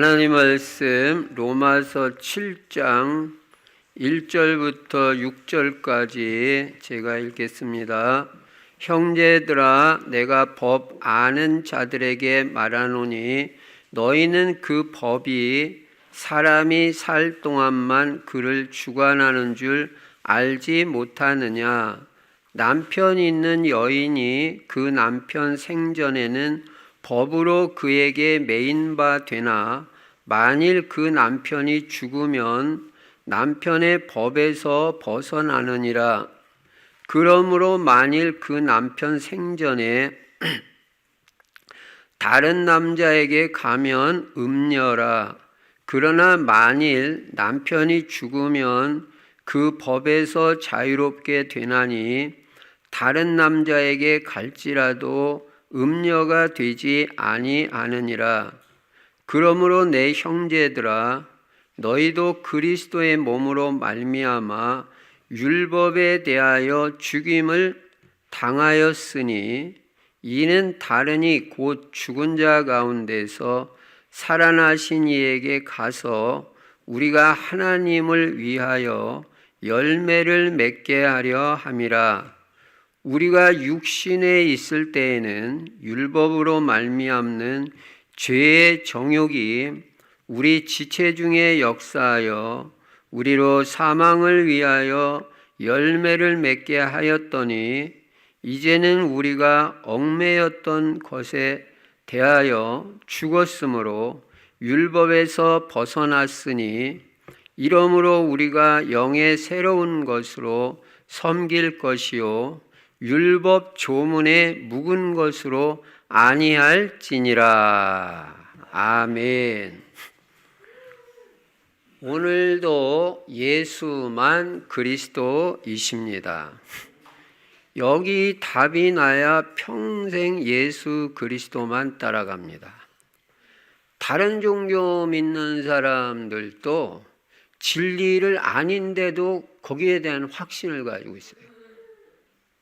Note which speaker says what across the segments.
Speaker 1: 하나님 말씀 로마서 7장 1절부터 6절까지 제가 읽겠습니다. 형제들아, 내가 법 아는 자들에게 말하노니 너희는 그 법이 사람이 살 동안만 그를 주관하는 줄 알지 못하느냐. 남편 있는 여인이 그 남편 생전에는 법으로 그에게 매인 바 되나 만일 그 남편이 죽으면 남편의 법에서 벗어나느니라. 그러므로 만일 그 남편 생전에 다른 남자에게 가면 음녀라. 그러나 만일 남편이 죽으면 그 법에서 자유롭게 되나니 다른 남자에게 갈지라도 음녀가 되지 아니하느니라. 그러므로 내 형제들아, 너희도 그리스도의 몸으로 말미암아 율법에 대하여 죽임을 당하였으니 이는 다르니 곧 죽은 자 가운데서 살아나신 이에게 가서 우리가 하나님을 위하여 열매를 맺게 하려 함이라. 우리가 육신에 있을 때에는 율법으로 말미암는 죄의 정욕이 우리 지체 중에 역사하여 우리로 사망을 위하여 열매를 맺게 하였더니 이제는 우리가 얽매였던 것에 대하여 죽었으므로 율법에서 벗어났으니 이러므로 우리가 영의 새로운 것으로 섬길 것이요 율법 조문에 묵은 것으로 아니할지니라. 아멘. 오늘도 예수만 그리스도이십니다. 여기 답이 나야 평생 예수 그리스도만 따라갑니다. 다른 종교 믿는 사람들도 진리를 아닌데도 거기에 대한 확신을 가지고 있어요.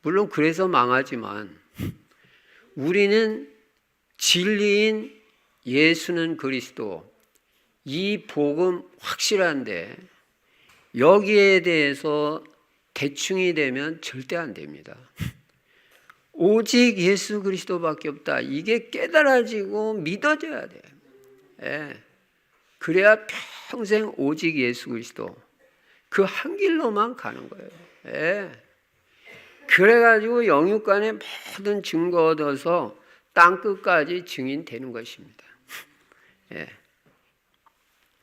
Speaker 1: 물론 그래서 망하지만 우리는 진리인 예수는 그리스도, 이 복음 확실한데 여기에 대해서 대충이 되면 절대 안 됩니다. 오직 예수 그리스도밖에 없다. 이게 깨달아지고 믿어져야 돼요. 그래야 평생 오직 예수 그리스도, 그 한 길로만 가는 거예요. 그래가지고 영육간의 모든 증거 얻어서 땅끝까지 증인되는 것입니다.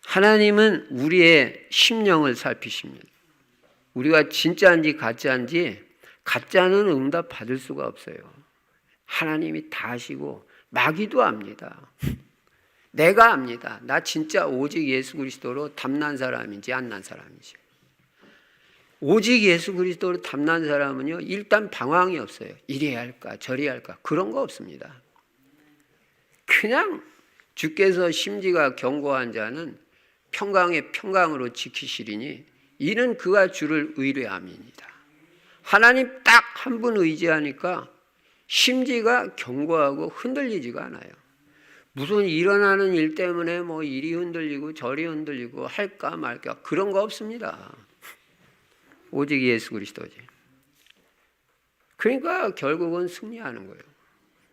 Speaker 1: 하나님은 우리의 심령을 살피십니다. 우리가 진짜인지 가짜인지, 가짜는 응답 받을 수가 없어요. 하나님이 다 아시고 마귀도 압니다. 내가 압니다. 나 진짜 오직 예수 그리스도로 탐난 사람인지 안 난 사람인지. 오직 예수 그리스도로 탐난 사람은요, 일단 방황이 없어요. 이래야 할까 저래야 할까 그런 거 없습니다. 그냥 주께서 심지가 견고한 자는 평강의 평강으로 지키시리니 이는 그가 주를 의뢰함이니이다. 하나님 딱 한 분 의지하니까 심지가 견고하고 흔들리지가 않아요. 무슨 일어나는 일 때문에 뭐 이리 흔들리고 저리 흔들리고 할까 말까 그런 거 없습니다. 오직 예수 그리스도지. 그러니까 결국은 승리하는 거예요.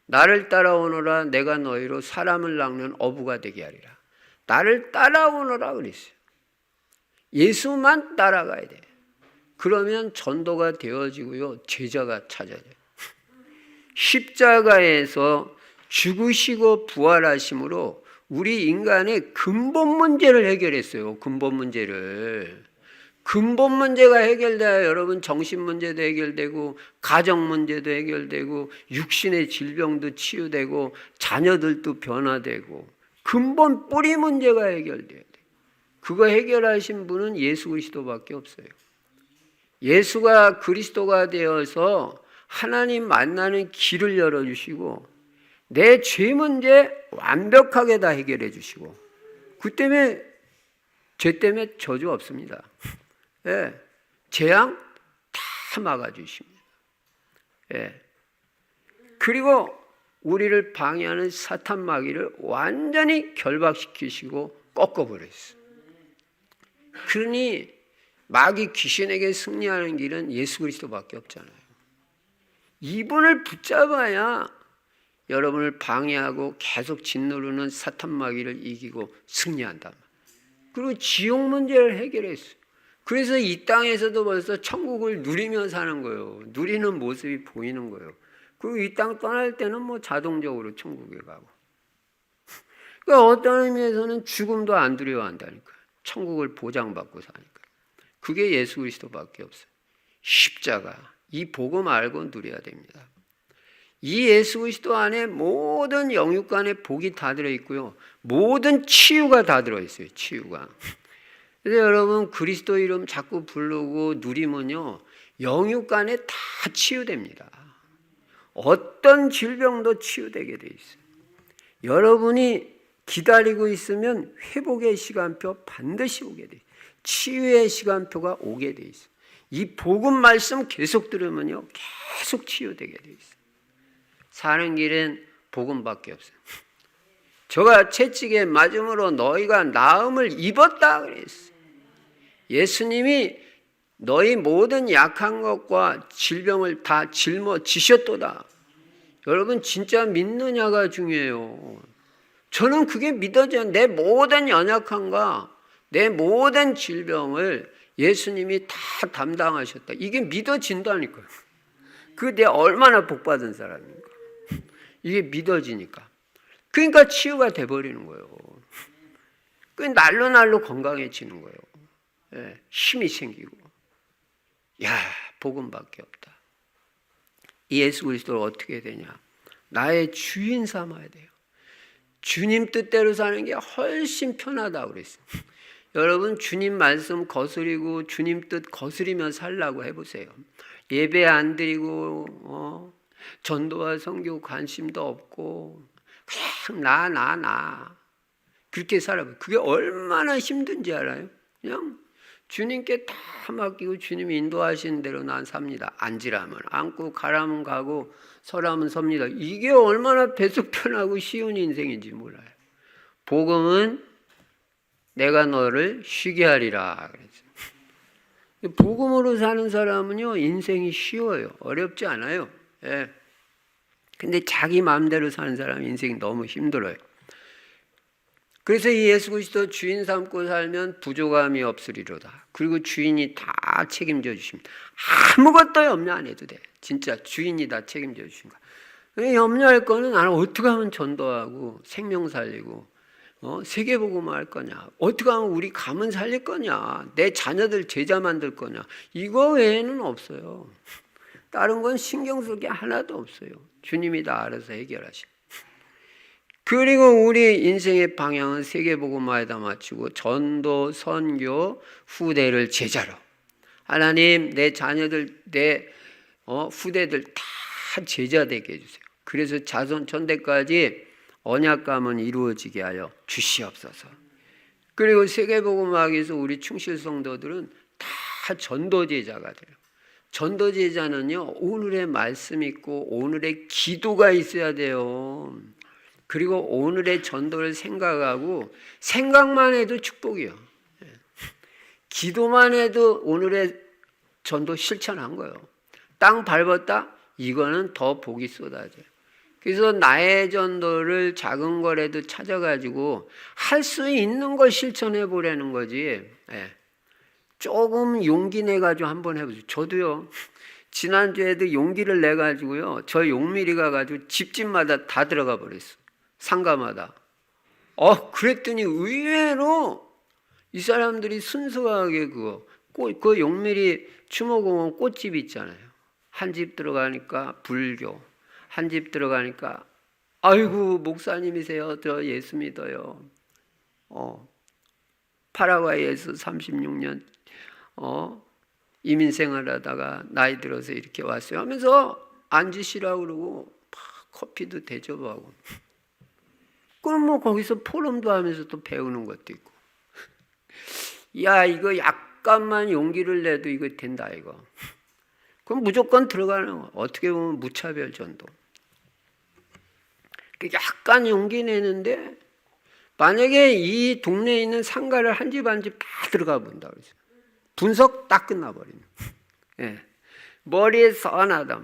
Speaker 1: 나를 따라오너라 내가 너희로 사람을 낚는 어부가 되게 하리라. 나를 따라오너라 그랬어요. 예수만 따라가야 돼. 그러면 전도가 되어지고요, 제자가 찾아져요. 십자가에서 죽으시고 부활하심으로 우리 인간의 근본 문제를 해결했어요. 근본 문제를. 근본 문제가 해결돼야 여러분 정신 문제도 해결되고 가정 문제도 해결되고 육신의 질병도 치유되고 자녀들도 변화되고 근본 뿌리 문제가 해결돼야 돼. 그거 해결하신 분은 예수 그리스도밖에 없어요. 예수가 그리스도가 되어서 하나님 만나는 길을 열어주시고 내 죄 문제 완벽하게 다 해결해 주시고 그 때문에 죄 때문에 저주 없습니다. 재앙 다 막아주십니다. 그리고 우리를 방해하는 사탄 마귀를 완전히 결박시키시고 꺾어버렸어요. 그러니 마귀 귀신에게 승리하는 길은 예수 그리스도밖에 없잖아요. 이분을 붙잡아야 여러분을 방해하고 계속 짓누르는 사탄 마귀를 이기고 승리한다. 그리고 지옥 문제를 해결했어요. 그래서 이 땅에서도 벌써 천국을 누리며 사는 거예요. 누리는 모습이 보이는 거예요. 그리고 이 땅 떠날 때는 뭐 자동적으로 천국에 가고. 그러니까 어떤 의미에서는 죽음도 안 두려워한다니까요. 천국을 보장받고 사니까. 그게 예수 그리스도밖에 없어요. 십자가, 이 복음 알고 누려야 됩니다. 이 예수 그리스도 안에 모든 영육간의 복이 다 들어있고요. 모든 치유가 다 들어있어요. 치유가. 그래서 여러분 그리스도 이름 자꾸 부르고 누리면요. 영육간에 다 치유됩니다. 어떤 질병도 치유되게 돼 있어요. 여러분이 기다리고 있으면 회복의 시간표 반드시 오게 돼 있어요. 치유의 시간표가 오게 돼 있어요. 이 복음 말씀 계속 들으면요. 계속 치유되게 돼 있어요. 사는 길은 복음밖에 없어요. 저가 채찍에 맞음으로 너희가 나음을 입었다 그랬어요. 예수님이 너희 모든 약한 것과 질병을 다 짊어지셨도다. 여러분 진짜 믿느냐가 중요해요. 저는 그게 믿어져요. 내 모든 연약함과 내 모든 질병을 예수님이 다 담당하셨다. 이게 믿어진다니까요. 그게 내가 얼마나 복받은 사람입니까? 이게 믿어지니까. 그러니까 치유가 돼버리는 거예요. 그 날로 건강해지는 거예요. 예, 힘이 생기고. 야, 복음밖에 없다. 이 예수 그리스도를 어떻게 해야 되냐? 나의 주인 삼아야 돼요. 주님 뜻대로 사는 게 훨씬 편하다고 그랬어요. 여러분 주님 말씀 거스리고 주님 뜻 거스리며 살라고 해보세요. 예배 안 드리고 전도와 선교 관심도 없고 그냥 나 그렇게 살아봐요. 그게 얼마나 힘든지 알아요? 그냥 주님께 다 맡기고 주님이 인도하시는 대로 난 삽니다. 앉으라면 앉고 가라면 가고 서라면 섭니다. 이게 얼마나 배속 편하고 쉬운 인생인지 몰라요. 복음은 내가 너를 쉬게 하리라 그랬어요. 복음으로 사는 사람은요 인생이 쉬워요. 어렵지 않아요. 예. 근데 자기 마음대로 사는 사람은 인생이 너무 힘들어요. 그래서 이 예수 그리스도 주인 삼고 살면 부족함이 없으리로다. 그리고 주인이 다 책임져 주십니다. 아무것도 염려 안 해도 돼. 진짜 주인이 다 책임져 주신다. 염려할 거는 나는 어떻게 하면 전도하고 생명 살리고 세계복음 할 거냐, 어떻게 하면 우리 가문 살릴 거냐, 내 자녀들 제자 만들 거냐, 이거 외에는 없어요. 다른 건 신경 쓸 게 하나도 없어요. 주님이 다 알아서 해결하십니다. 그리고 우리 인생의 방향은 세계복음화에다 맞추고 전도, 선교, 후대를 제자로. 하나님 내 자녀들, 내 후대들 다 제자 되게 해주세요. 그래서 자손 천대까지 언약감은 이루어지게 하여 주시옵소서. 그리고 세계복음화에서 우리 충실 성도들은 다 전도제자가 돼요. 전도제자는요 오늘의 말씀 있고 오늘의 기도가 있어야 돼요. 그리고 오늘의 전도를 생각하고 생각만 해도 축복이요. 기도만 해도 오늘의 전도 실천한 거예요. 땅 밟았다? 이거는 더 복이 쏟아져요. 그래서 나의 전도를 작은 거라도 찾아가지고 할 수 있는 걸 실천해 보라는 거지. 조금 용기 내가지고 한번 해보세요. 저도요. 지난주에도 용기를 내가지고요. 저 용미리 가가지고 집집마다 다 들어가 버렸어. 상가마다. 그랬더니 의외로 이 사람들이 순수하게 그 용미리 추모공원 꽃집 있잖아요. 한 집 들어가니까 불교, 한 집 들어가니까 아이고 목사님이세요. 저 예수 믿어요. 파라과이에서 36년 이민 생활하다가 나이 들어서 이렇게 왔어요 하면서 앉으시라고 그러고 커피도 대접하고 그럼 뭐 거기서 포럼도 하면서 또 배우는 것도 있고 야 이거 약간만 용기를 내도 이거 된다 이거. 그럼 무조건 들어가는 거. 어떻게 보면 무차별 전도. 약간 용기 내는데 만약에 이 동네에 있는 상가를 한 집 한 집 다 들어가 본다 그러죠. 분석 딱 끝나버리는. 예. 머리에 써하나다.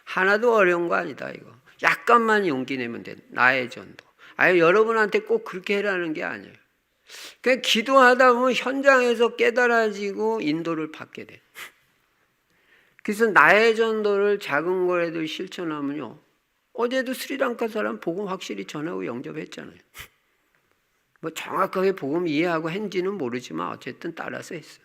Speaker 1: 하나도 어려운 거 아니다 이거. 약간만 용기 내면 돼. 나의 전도. 아니 여러분한테 꼭 그렇게 해라는 게 아니에요. 그냥 기도하다 보면 현장에서 깨달아지고 인도를 받게 돼. 그래서 나의 전도를 작은 거라도 실천하면요. 어제도 스리랑카 사람 복음 확실히 전하고 영접했잖아요. 뭐 정확하게 복음 이해하고 했는지는 모르지만 어쨌든 따라서 했어요.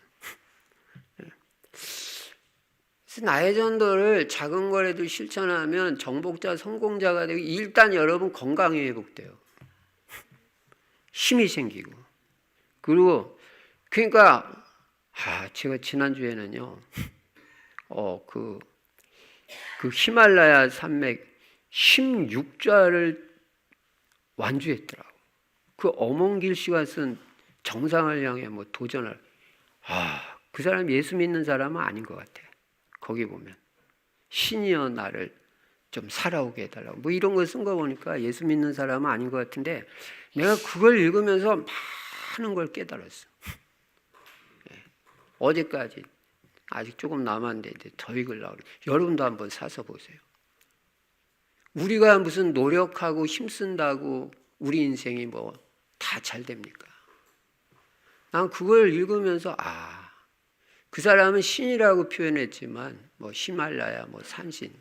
Speaker 1: 그래서 나의 전도를 작은 거라도 실천하면 정복자, 성공자가 되고 일단 여러분 건강이 회복돼요. 힘이 생기고. 그리고 그러니까 제가 지난주에는요. 그 히말라야 산맥 16좌를 완주했더라고. 그 어몽길 씨가 쓴 정상을 향해 뭐 도전을. 그 사람 예수 믿는 사람은 아닌 것 같아. 거기 보면 신이여 나를 좀 살아오게 해달라고 뭐 이런 거 쓴 거 보니까 예수 믿는 사람은 아닌 것 같은데 내가 그걸 읽으면서 많은 걸 깨달았어. 어제까지 아직 조금 남았는데 이제 더 읽으려고. 여러분도 한번 사서 보세요. 우리가 무슨 노력하고 힘쓴다고 우리 인생이 뭐 다 잘 됩니까? 난 그걸 읽으면서 그 사람은 신이라고 표현했지만 뭐 히말라야 뭐 산신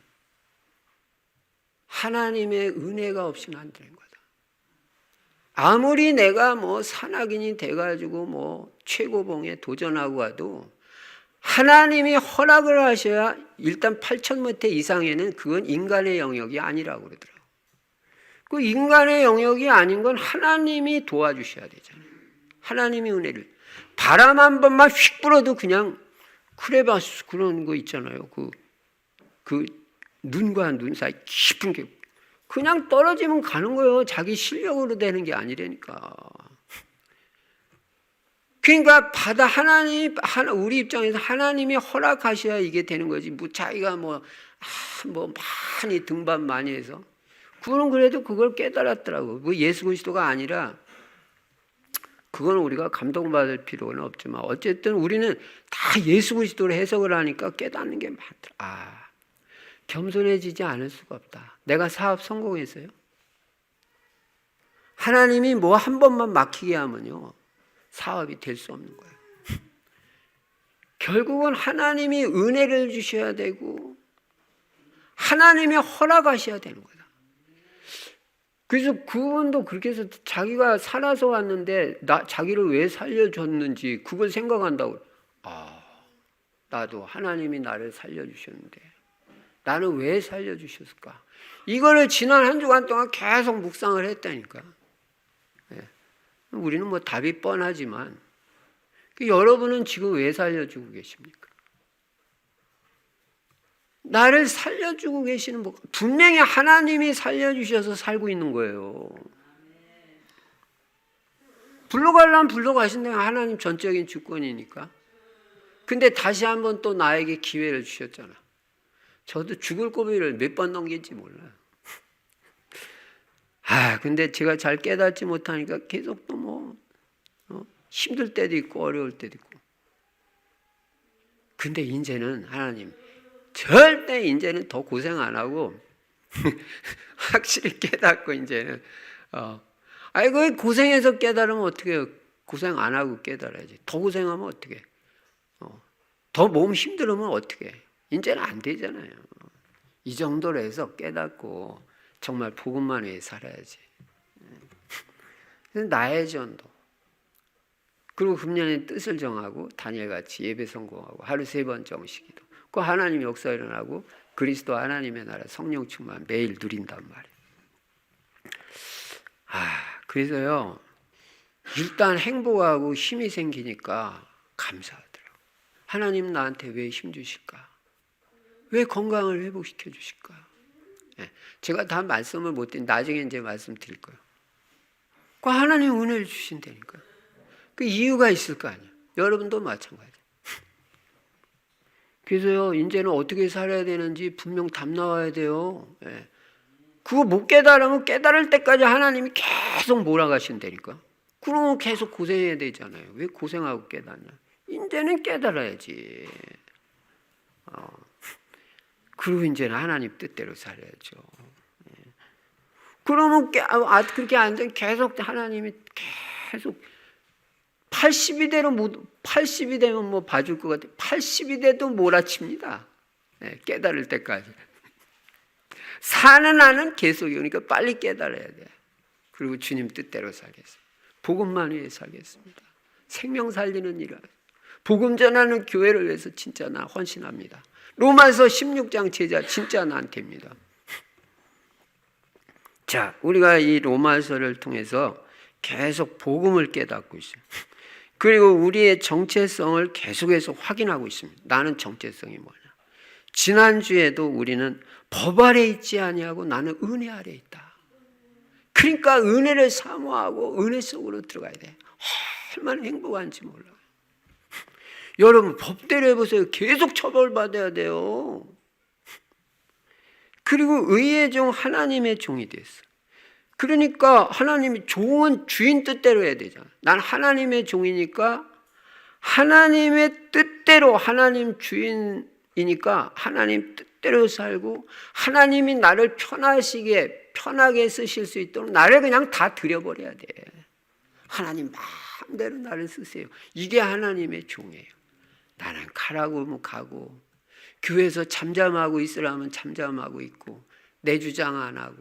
Speaker 1: 하나님의 은혜가 없이는 안 되는 거다. 아무리 내가 뭐 산악인이 돼가지고 뭐 최고봉에 도전하고 와도 하나님이 허락을 하셔야 일단 8,000m 이상에는 그건 인간의 영역이 아니라고 그러더라고요. 그 인간의 영역이 아닌 건 하나님이 도와주셔야 되잖아요. 하나님이 은혜를. 바람 한 번만 휙 불어도 그냥 크레바스 그런 거 있잖아요. 그 눈과 눈 사이 깊은 게 그냥 떨어지면 가는 거예요. 자기 실력으로 되는 게 아니라니까. 그러니까 우리 입장에서 하나님이 허락하셔야 이게 되는 거지. 뭐 자기가 뭐 많이 등반 많이 해서 그거는 그래도 그걸 깨달았더라고. 뭐 예수 그리스도가 아니라 그건 우리가 감동받을 필요는 없지만 어쨌든 우리는 다 예수 그리스도로 해석을 하니까 깨닫는 게 많더라. 겸손해지지 않을 수가 없다. 내가 사업 성공했어요. 하나님이 뭐 한 번만 막히게 하면요. 사업이 될 수 없는 거예요. 결국은 하나님이 은혜를 주셔야 되고 하나님이 허락하셔야 되는 거다. 그래서 그분도 그렇게 해서 자기가 살아서 왔는데 자기를 왜 살려줬는지 그걸 생각한다고. 나도 하나님이 나를 살려주셨는데 나는 왜 살려주셨을까? 이거를 지난 한 주간 동안 계속 묵상을 했다니까. 우리는 뭐 답이 뻔하지만 여러분은 지금 왜 살려주고 계십니까? 나를 살려주고 계시는 분명히 하나님이 살려주셔서 살고 있는 거예요. 불러가려면 불러가신다면 하나님 전적인 주권이니까. 근데 다시 한번 또 나에게 기회를 주셨잖아. 저도 죽을 고비를 몇 번 넘길지 몰라요. 근데 제가 잘 깨닫지 못하니까 계속 또 힘들 때도 있고 어려울 때도 있고. 근데 이제는 하나님 절대 이제는 더 고생 안 하고 확실히 깨닫고 이제는 그 고생해서 깨달으면 어떻게 해요? 고생 안 하고 깨달아야지. 더 고생하면 어떻게? 더 몸 힘들으면 어떻게? 이제는 안 되잖아요. 이 정도로 해서 깨닫고 정말 복음만 위해 살아야지. 나의 전도. 그리고 금년에 뜻을 정하고 다니엘같이 예배 성공하고 하루 3번 정식기도. 그 하나님 역사 일어나고 그리스도 하나님의 나라 성령 충만 매일 누린단 말이에요. 그래서요. 일단 행복하고 힘이 생기니까 감사하더라고요. 하나님 나한테 왜 힘 주실까? 왜 건강을 회복시켜 주실까? 제가 다 말씀을 못 드린 나중에 이제 말씀드릴 거예요. 그 하나님 은혜를 주신다니까. 그 이유가 있을 거 아니에요. 여러분도 마찬가지. 그래서요, 이제는 어떻게 살아야 되는지 분명 답 나와야 돼요. 그거 못 깨달으면 깨달을 때까지 하나님이 계속 몰아가신다니까. 그러면 계속 고생해야 되잖아요. 왜 고생하고 깨닫냐? 이제는 깨달아야지. 그리고 이제는 하나님 뜻대로 살아야죠. 그러면 그렇게 안 되면 계속 하나님이 계속 80이 되면 뭐 봐줄 것 같아요. 80이 돼도 몰아칩니다. 깨달을 때까지. 사는 한은 계속이 그러니까 빨리 깨달아야 돼. 그리고 주님 뜻대로 살겠습니다. 복음만 위해 살겠습니다. 생명 살리는 일을. 복음 전하는 교회를 위해서 진짜 나 헌신합니다. 로마서 16장 제자 진짜 나한테입니다. 자, 우리가 이 로마서를 통해서 계속 복음을 깨닫고 있어요. 그리고 우리의 정체성을 계속해서 확인하고 있습니다. 나는 정체성이 뭐냐? 지난주에도 우리는 법 아래 있지 아니하고 나는 은혜 아래 있다. 그러니까 은혜를 사모하고 은혜 속으로 들어가야 돼. 얼마나 행복한지 몰라요. 여러분 법대로 해보세요. 계속 처벌받아야 돼요. 그리고 의의 종 하나님의 종이 됐어. 그러니까 하나님이 종은 주인 뜻대로 해야 되잖아. 난 하나님의 종이니까 하나님의 뜻대로 하나님 주인이니까 하나님 뜻대로 살고 하나님이 나를 편하게 쓰실 수 있도록 나를 그냥 다 드려버려야 돼. 하나님 마음대로 나를 쓰세요. 이게 하나님의 종이에요. 나는 가라고 하면 가고 교회에서 잠잠하고 있으라면 잠잠하고 있고 내 주장 안 하고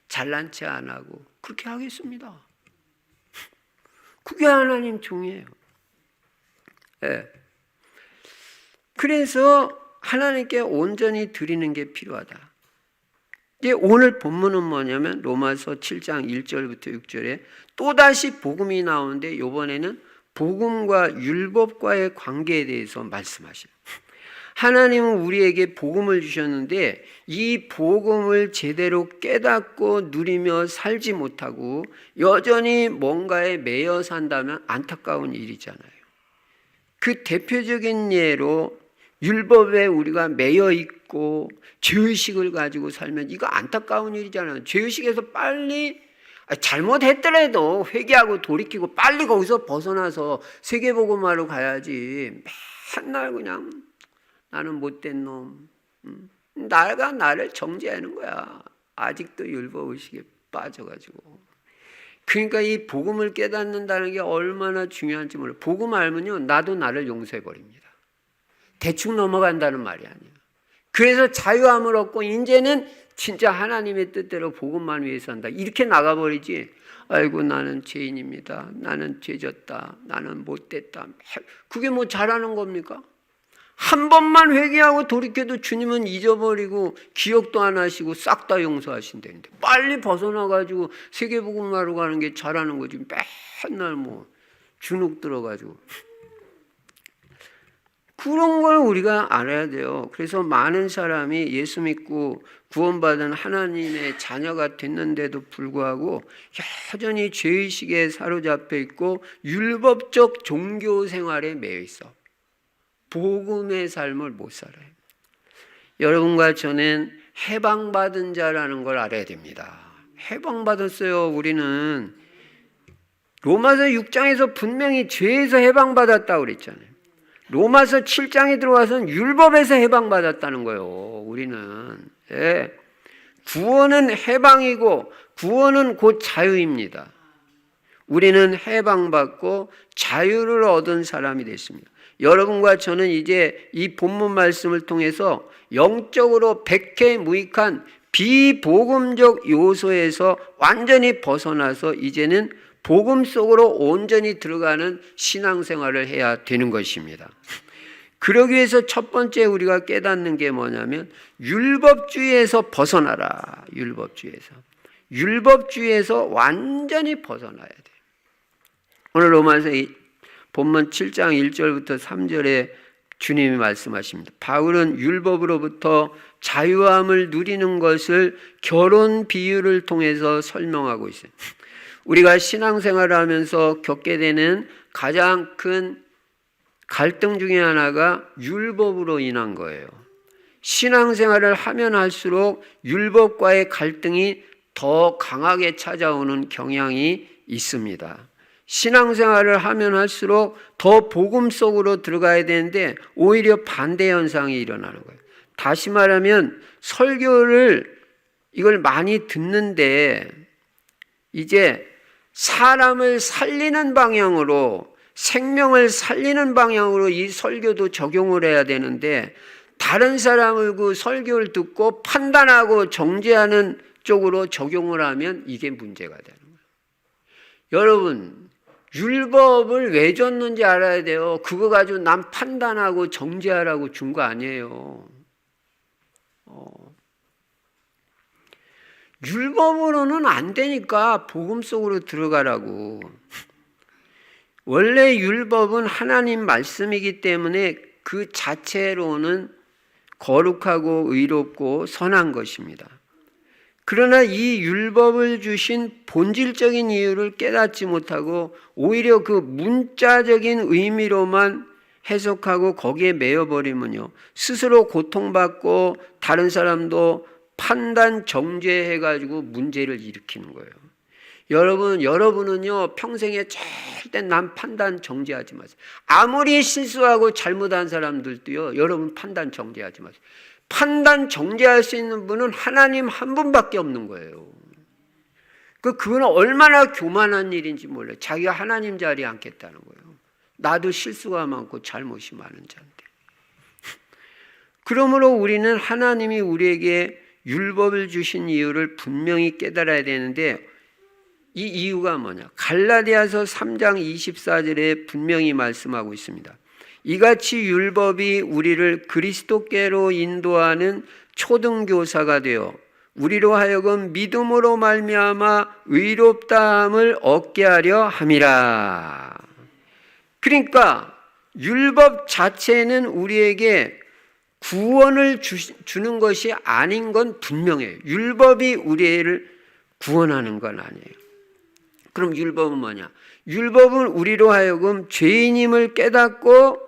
Speaker 1: 잘난 체 안 하고 그렇게 하겠습니다. 그게 하나님 종이에요. 네. 그래서 하나님께 온전히 드리는 게 필요하다. 이제 오늘 본문은 뭐냐면 로마서 7장 1절부터 6절에 또다시 복음이 나오는데 이번에는 복음과 율법과의 관계에 대해서 말씀하셔요. 하나님은 우리에게 복음을 주셨는데 이 복음을 제대로 깨닫고 누리며 살지 못하고 여전히 뭔가에 매여 산다면 안타까운 일이잖아요. 그 대표적인 예로 율법에 우리가 매여 있고 죄의식을 가지고 살면 이거 안타까운 일이잖아요. 죄의식에서 빨리 잘못했더라도 회개하고 돌이키고 빨리 거기서 벗어나서 세계복음하러 가야지. 맨날 그냥 나는 못된 놈. 나가 나를 정죄하는 거야. 아직도 율법의식에 빠져가지고. 그러니까 이 복음을 깨닫는다는 게 얼마나 중요한지 몰라요. 복음 알면요, 나도 나를 용서해버립니다. 대충 넘어간다는 말이 아니에요. 그래서 자유함을 얻고 이제는 진짜 하나님의 뜻대로 복음만 위해서 한다. 이렇게 나가버리지. 아이고 나는 죄인입니다. 나는 죄졌다. 나는 못됐다. 그게 뭐 잘하는 겁니까? 한 번만 회개하고 돌이켜도 주님은 잊어버리고 기억도 안 하시고 싹 다 용서하신다는데 빨리 벗어나가지고 세계복음하러 가는 게 잘하는 거지. 맨날 뭐 주눅 들어가지고. 그런 걸 우리가 알아야 돼요. 그래서 많은 사람이 예수 믿고 구원받은 하나님의 자녀가 됐는데도 불구하고 여전히 죄의식에 사로잡혀 있고 율법적 종교 생활에 매여 있어. 복음의 삶을 못 살아요. 여러분과 저는 해방받은 자라는 걸 알아야 됩니다. 해방받았어요. 우리는 로마서 6장에서 분명히 죄에서 해방받았다고 그랬잖아요. 로마서 7장에 들어와서는 율법에서 해방받았다는 거예요. 우리는. 예. 구원은 해방이고 구원은 곧 자유입니다. 우리는 해방받고 자유를 얻은 사람이 됐습니다. 여러분과 저는 이제 이 본문 말씀을 통해서 영적으로 백해무익한 비복음적 요소에서 완전히 벗어나서 이제는 복음 속으로 온전히 들어가는 신앙생활을 해야 되는 것입니다. 그러기 위해서 첫 번째 우리가 깨닫는 게 뭐냐면 율법주의에서 벗어나라. 율법주의에서 완전히 벗어나야 돼요. 오늘 로마서 본문 7장 1절부터 3절에 주님이 말씀하십니다. 바울은 율법으로부터 자유함을 누리는 것을 결혼 비유를 통해서 설명하고 있어요. 우리가 신앙생활을 하면서 겪게 되는 가장 큰 갈등 중에 하나가 율법으로 인한 거예요. 신앙생활을 하면 할수록 율법과의 갈등이 더 강하게 찾아오는 경향이 있습니다. 신앙생활을 하면 할수록 더 복음 속으로 들어가야 되는데 오히려 반대 현상이 일어나는 거예요. 다시 말하면 설교를 이걸 많이 듣는데 이제 사람을 살리는 방향으로, 생명을 살리는 방향으로 이 설교도 적용을 해야 되는데 다른 사람을 그 설교를 듣고 판단하고 정죄하는 쪽으로 적용을 하면 이게 문제가 되는 거예요. 여러분, 율법을 왜 줬는지 알아야 돼요. 그거 가지고 남 판단하고 정죄하라고 준 거 아니에요. 율법으로는 안 되니까 복음 속으로 들어가라고. 원래 율법은 하나님 말씀이기 때문에 그 자체로는 거룩하고 의롭고 선한 것입니다. 그러나 이 율법을 주신 본질적인 이유를 깨닫지 못하고 오히려 그 문자적인 의미로만 해석하고 거기에 매여버리면요, 스스로 고통받고 다른 사람도 판단 정죄해가지고 문제를 일으키는 거예요. 여러분은요, 평생에 절대 남 판단 정죄하지 마세요. 아무리 실수하고 잘못한 사람들도요, 여러분 판단 정죄하지 마세요. 판단 정죄할 수 있는 분은 하나님 한 분밖에 없는 거예요. 그건 얼마나 교만한 일인지 몰라요. 자기가 하나님 자리에 앉겠다는 거예요. 나도 실수가 많고 잘못이 많은 자인데. 그러므로 우리는 하나님이 우리에게 율법을 주신 이유를 분명히 깨달아야 되는데 이 이유가 뭐냐? 갈라디아서 3장 24절에 분명히 말씀하고 있습니다. 이같이 율법이 우리를 그리스도께로 인도하는 초등교사가 되어 우리로 하여금 믿음으로 말미암아 의롭다함을 얻게 하려 함이라. 그러니까 율법 자체는 우리에게 구원을 주는 것이 아닌 건 분명해요. 율법이 우리를 구원하는 건 아니에요. 그럼 율법은 뭐냐? 율법은 우리로 하여금 죄인임을 깨닫고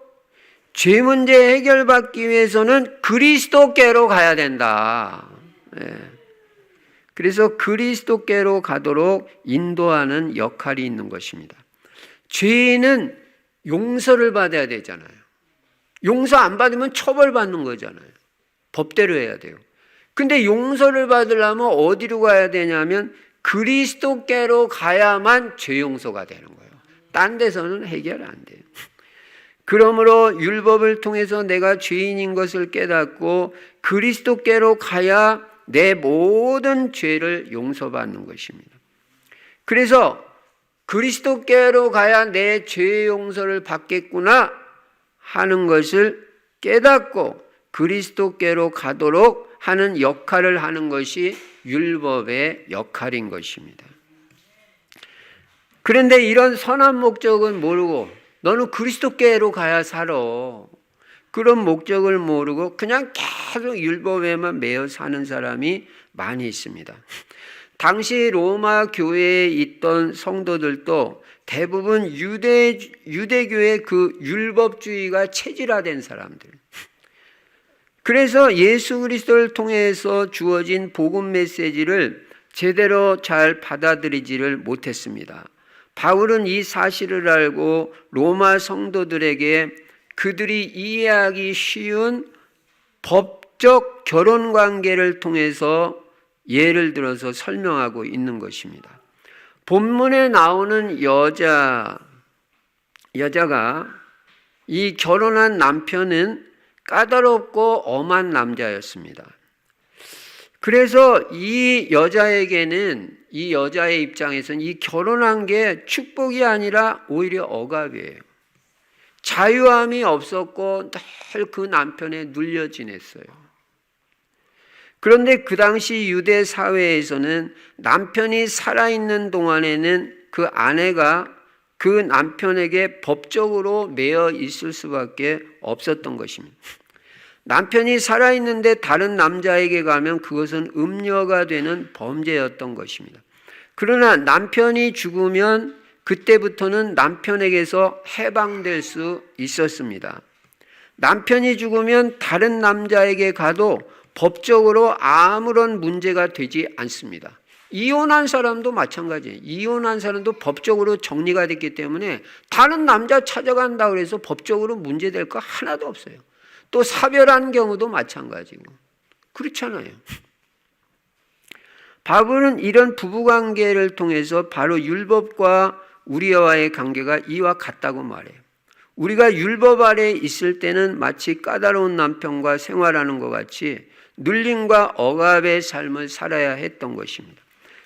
Speaker 1: 죄 문제 해결받기 위해서는 그리스도께로 가야 된다. 그래서 그리스도께로 가도록 인도하는 역할이 있는 것입니다. 죄인은 용서를 받아야 되잖아요. 용서 안 받으면 처벌받는 거잖아요. 법대로 해야 돼요. 근데 용서를 받으려면 어디로 가야 되냐면 그리스도께로 가야만 죄 용서가 되는 거예요. 딴 데서는 해결 안 돼요. 그러므로 율법을 통해서 내가 죄인인 것을 깨닫고 그리스도께로 가야 내 모든 죄를 용서받는 것입니다. 그래서 그리스도께로 가야 내 죄 용서를 받겠구나 하는 것을 깨닫고 그리스도께로 가도록 하는 역할을 하는 것이 율법의 역할인 것입니다. 그런데 이런 선한 목적은 모르고 너는 그리스도께로 가야 살아. 그런 목적을 모르고 그냥 계속 율법에만 매여 사는 사람이 많이 있습니다. 당시 로마 교회에 있던 성도들도 대부분 유대교의 그 율법주의가 체질화된 사람들. 그래서 예수 그리스도를 통해서 주어진 복음 메시지를 제대로 잘 받아들이지를 못했습니다. 바울은 이 사실을 알고 로마 성도들에게 그들이 이해하기 쉬운 법적 결혼 관계를 통해서 예를 들어서 설명하고 있는 것입니다. 본문에 나오는 여자가 이 결혼한 남편은 까다롭고 엄한 남자였습니다. 그래서 이 여자에게는 이 여자의 입장에서는 이 결혼한 게 축복이 아니라 오히려 억압이에요. 자유함이 없었고 늘 그 남편에 눌려 지냈어요. 그런데 그 당시 유대 사회에서는 남편이 살아있는 동안에는 그 아내가 그 남편에게 법적으로 매여 있을 수밖에 없었던 것입니다. 남편이 살아있는데 다른 남자에게 가면 그것은 음녀가 되는 범죄였던 것입니다. 그러나 남편이 죽으면 그때부터는 남편에게서 해방될 수 있었습니다. 남편이 죽으면 다른 남자에게 가도 법적으로 아무런 문제가 되지 않습니다. 이혼한 사람도 마찬가지예요. 이혼한 사람도 법적으로 정리가 됐기 때문에 다른 남자 찾아간다 그래서 법적으로 문제될 거 하나도 없어요. 또 사별한 경우도 마찬가지고 그렇잖아요. 바울은 이런 부부관계를 통해서 바로 율법과 우리와의 관계가 이와 같다고 말해요. 우리가 율법 아래 있을 때는 마치 까다로운 남편과 생활하는 것 같이 눌림과 억압의 삶을 살아야 했던 것입니다.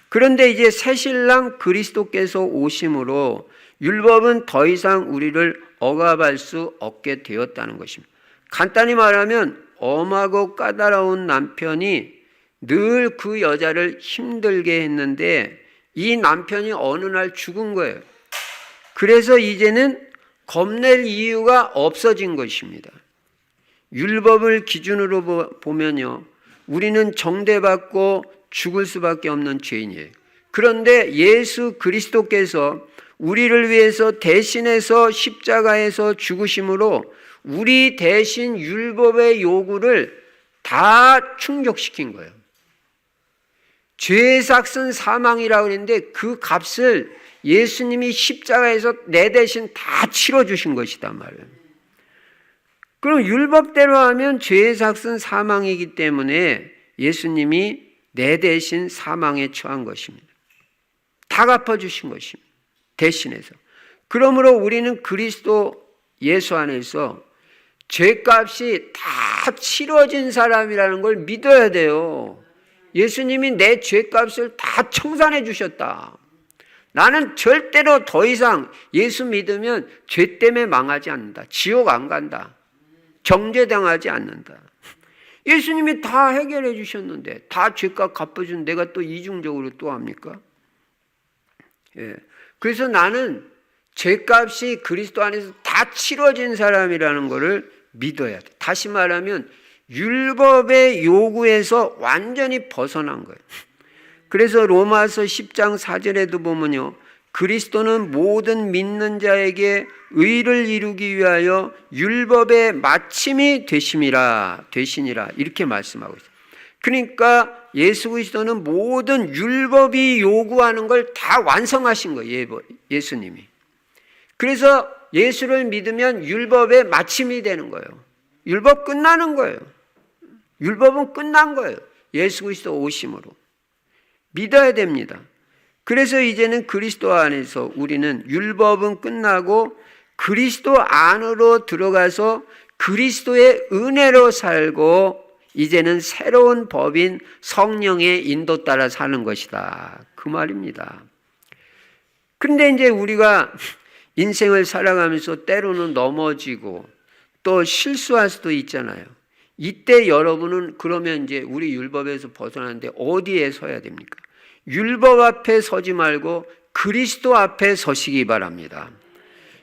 Speaker 1: 그런데 이제 새신랑 그리스도께서 오심으로 율법은 더 이상 우리를 억압할 수 없게 되었다는 것입니다. 간단히 말하면 엄하고 까다로운 남편이 늘 그 여자를 힘들게 했는데 이 남편이 어느 날 죽은 거예요. 그래서 이제는 겁낼 이유가 없어진 것입니다. 율법을 기준으로 보면요, 우리는 정죄받고 죽을 수밖에 없는 죄인이에요. 그런데 예수 그리스도께서 우리를 위해서 대신해서 십자가에서 죽으심으로 우리 대신 율법의 요구를 다 충족시킨 거예요. 죄의 삭은 사망이라고 그랬는데 그 값을 예수님이 십자가에서 내 대신 다 치러주신 것이단 말이에요. 그럼 율법대로 하면 죄의 삭은 사망이기 때문에 예수님이 내 대신 사망에 처한 것입니다. 다 갚아주신 것입니다. 대신해서. 그러므로 우리는 그리스도 예수 안에서 죄값이 다 치러진 사람이라는 걸 믿어야 돼요. 예수님이 내 죄값을 다 청산해 주셨다. 나는 절대로 더 이상 예수 믿으면 죄 때문에 망하지 않는다. 지옥 안 간다. 정죄당하지 않는다. 예수님이 다 해결해 주셨는데 다 죄값 갚아준 내가 또 이중적으로 또 합니까? 예. 그래서 나는 죄값이 그리스도 안에서 다 치러진 사람이라는 것을 믿어야 돼. 다시 말하면 율법의 요구에서 완전히 벗어난 거예요. 그래서 로마서 10장 4절에도 보면요, 그리스도는 모든 믿는 자에게 의를 이루기 위하여 율법의 마침이 되시니라 이렇게 말씀하고 있어요. 그러니까 예수 그리스도는 모든 율법이 요구하는 걸 다 완성하신 거예요. 예수님이. 그래서 예수를 믿으면 율법의 마침이 되는 거예요. 율법 끝나는 거예요. 율법은 끝난 거예요. 예수 그리스도 오심으로. 믿어야 됩니다. 그래서 이제는 그리스도 안에서 우리는 율법은 끝나고 그리스도 안으로 들어가서 그리스도의 은혜로 살고 이제는 새로운 법인 성령의 인도 따라 사는 것이다. 그 말입니다. 그런데 이제 우리가 인생을 살아가면서 때로는 넘어지고 또 실수할 수도 있잖아요. 이때 여러분은 그러면 이제 우리 율법에서 벗어나는데 어디에 서야 됩니까? 율법 앞에 서지 말고 그리스도 앞에 서시기 바랍니다.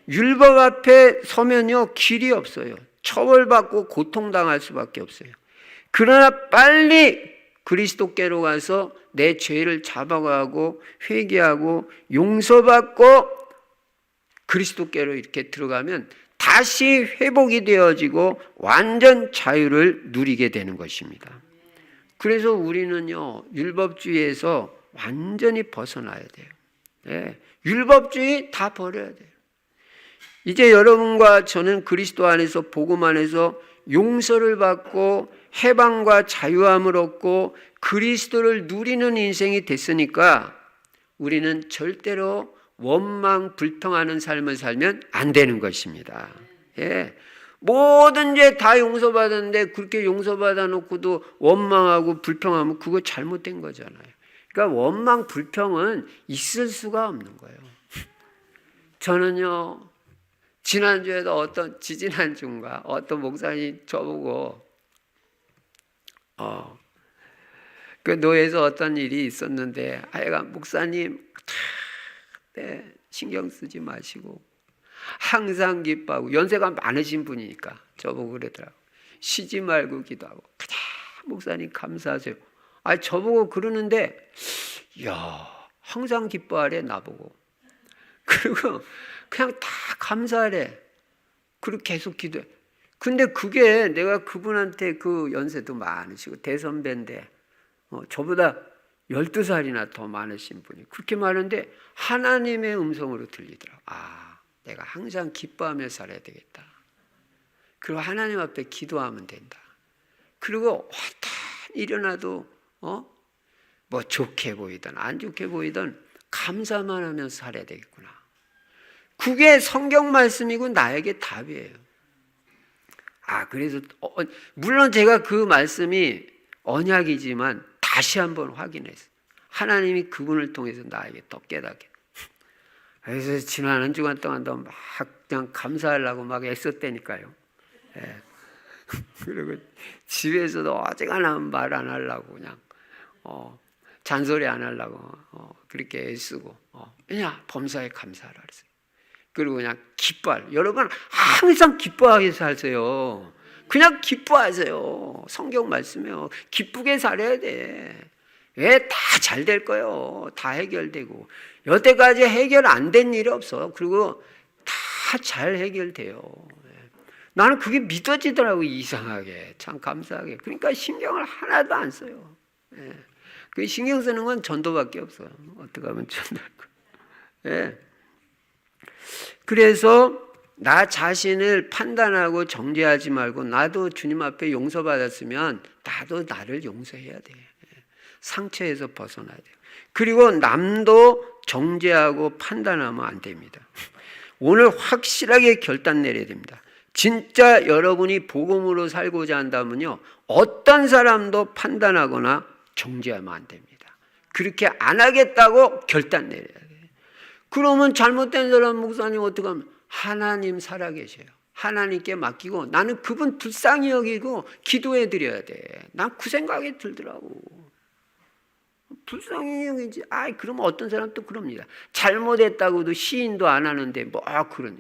Speaker 1: 율법 앞에 서면요, 길이 없어요. 처벌받고 고통당할 수밖에 없어요. 그러나 빨리 그리스도께로 가서 내 죄를 잡아가고 회개하고 용서받고 그리스도께로 이렇게 들어가면 다시 회복이 되어지고 완전 자유를 누리게 되는 것입니다. 그래서 우리는요, 율법주의에서 완전히 벗어나야 돼요. 네, 율법주의 다 버려야 돼요. 이제 여러분과 저는 그리스도 안에서 복음 안에서 용서를 받고 해방과 자유함을 얻고 그리스도를 누리는 인생이 됐으니까 우리는 절대로 원망 불평하는 삶을 살면 안 되는 것입니다. 예. 모든 죄 다 용서받았는데 그렇게 용서받아 놓고도 원망하고 불평하면 그거 잘못된 거잖아요. 그러니까 원망 불평은 있을 수가 없는 거예요. 저는요, 지난주에도 지지난주인가 어떤 목사님 저보고 그 노예에서 어떤 일이 있었는데 하여간 목사님 네, 신경 쓰지 마시고 항상 기뻐하고 연세가 많으신 분이니까 저보고 그러더라고. 쉬지 말고 기도하고 그냥 목사님 감사하세요. 저보고 그러는데 야 항상 기뻐하래 나보고. 그리고 그냥 다 감사하래. 그리고 계속 기도해. 근데 그게 내가 그분한테 그 연세도 많으시고 대선배인데 저보다 12살이나 더 많으신 분이 그렇게 많은데 하나님의 음성으로 들리더라고요. 아, 내가 항상 기뻐하며 살아야 되겠다. 그리고 하나님 앞에 기도하면 된다. 그리고 어떤 일어나도 뭐 좋게 보이든 안 좋게 보이든 감사만 하면서 살아야 되겠구나. 그게 성경 말씀이고 나에게 답이에요. 아, 그래서 물론 제가 그 말씀이 언약이지만 다시 한번 확인했어요. 하나님이 그분을 통해서 나에게 더 깨닫게. 그래서 지난 한 주간 동안도 막 그냥 감사하려고 막 애썼다니까요. 예. 그리고 집에서도 어지간한 말 안 하려고 그냥 잔소리 안 하려고 그렇게 애쓰고 그냥 범사에 감사하라 그랬어요. 그리고 그냥 기뻐할. 여러분 항상 기뻐하게 사세요. 그냥 기뻐하세요. 성경 말씀이요. 기쁘게 살아야 돼. 왜 다 잘 될 거예요. 다 해결되고 여태까지 해결 안 된 일이 없어. 그리고 다 잘 해결돼요. 나는 그게 믿어지더라고. 이상하게 참 감사하게. 그러니까 신경을 하나도 안 써요. 그 신경 쓰는 건 전도밖에 없어요. 어떻게 하면 전도할 거예요. 그래서 나 자신을 판단하고 정죄하지 말고 나도 주님 앞에 용서받았으면 나도 나를 용서해야 돼. 상처에서 벗어나야 돼요. 그리고 남도 정죄하고 판단하면 안 됩니다. 오늘 확실하게 결단 내려야 됩니다. 진짜 여러분이 복음으로 살고자 한다면요, 어떤 사람도 판단하거나 정죄하면 안 됩니다. 그렇게 안 하겠다고 결단 내려야 돼요. 그러면 잘못된 사람 목사님 어떻게 하면 하나님 살아계셔요. 하나님께 맡기고 나는 그분 불쌍히 여기고 기도해 드려야 돼. 난 그 생각이 들더라고. 불쌍히 여기지. 그러면 어떤 사람 또 그럽니다. 잘못했다고도 시인도 안 하는데 뭐 그러니.